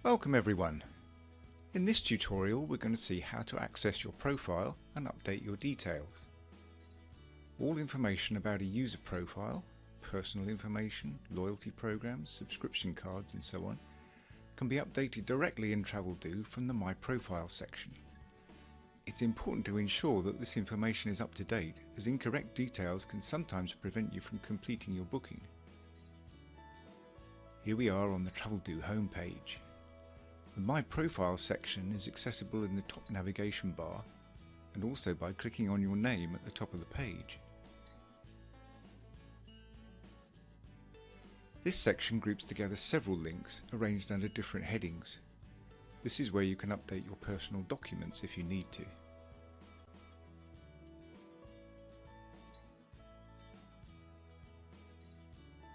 Welcome everyone. In this tutorial we're going to see how to access your profile and update your details. All information about a user profile, personal information, loyalty programs, subscription cards and so on can be updated directly in Traveldoo from the My Profile section. It's important to ensure that this information is up to date, as incorrect details can sometimes prevent you from completing your booking. Here we are on the Traveldoo homepage. The My Profile section is accessible in the top navigation bar and also by clicking on your name at the top of the page. This section groups together several links arranged under different headings. This is where you can update your personal documents if you need to.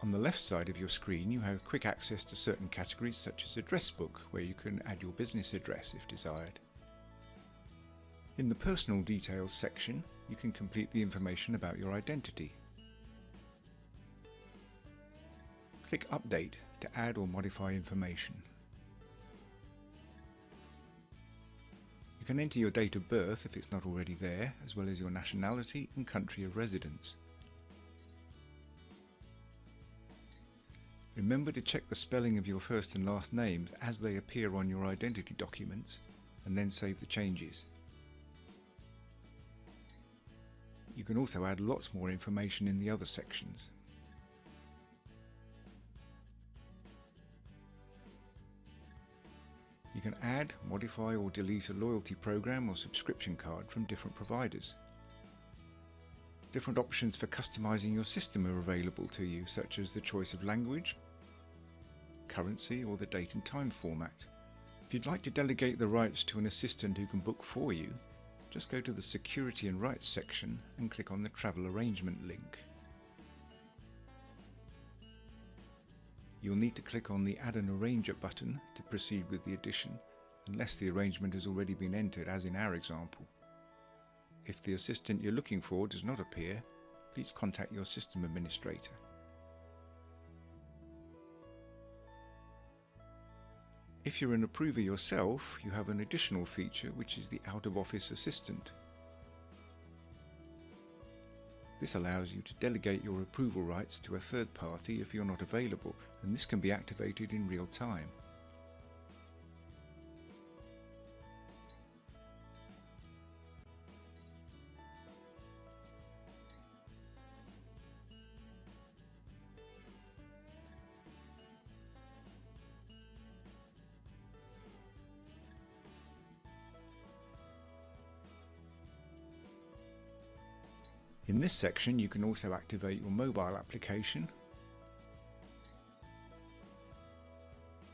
On the left side of your screen you have quick access to certain categories such as Address Book, where you can add your business address if desired. In the Personal Details section you can complete the information about your identity. Click Update to add or modify information. You can enter your date of birth if it's not already there, as well as your nationality and country of residence. Remember to check the spelling of your first and last names as they appear on your identity documents, and then save the changes. You can also add lots more information in the other sections. You can add, modify or delete a loyalty program or subscription card from different providers. Different options for customizing your system are available to you, such as the choice of language, currency or the date and time format. If you'd like to delegate the rights to an assistant who can book for you, just go to the Security and Rights section and click on the Travel Arrangement link. You'll need to click on the Add an Arranger button to proceed with the addition, unless the arrangement has already been entered, as in our example. If the assistant you're looking for does not appear, please contact your system administrator. If you're an approver yourself, you have an additional feature, which is the out-of-office assistant. This allows you to delegate your approval rights to a third party if you're not available, and this can be activated in real time. In this section you can also activate your mobile application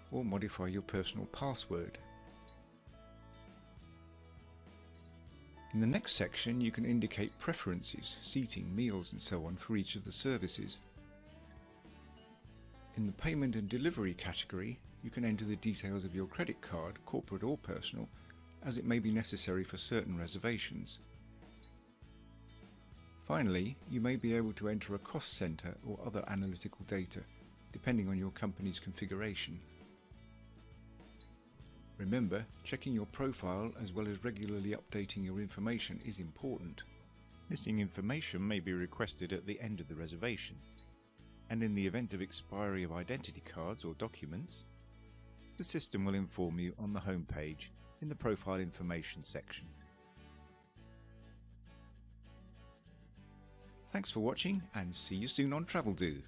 or modify your personal password. In the next section you can indicate preferences, seating, meals and so on for each of the services. In the Payment and Delivery category you can enter the details of your credit card, corporate or personal, as it may be necessary for certain reservations. Finally, you may be able to enter a cost centre or other analytical data, depending on your company's configuration. Remember, checking your profile as well as regularly updating your information is important. Missing information may be requested at the end of the reservation, and in the event of expiry of identity cards or documents, the system will inform you on the home page in the Profile Information section. Thanks for watching and see you soon on Traveldoo.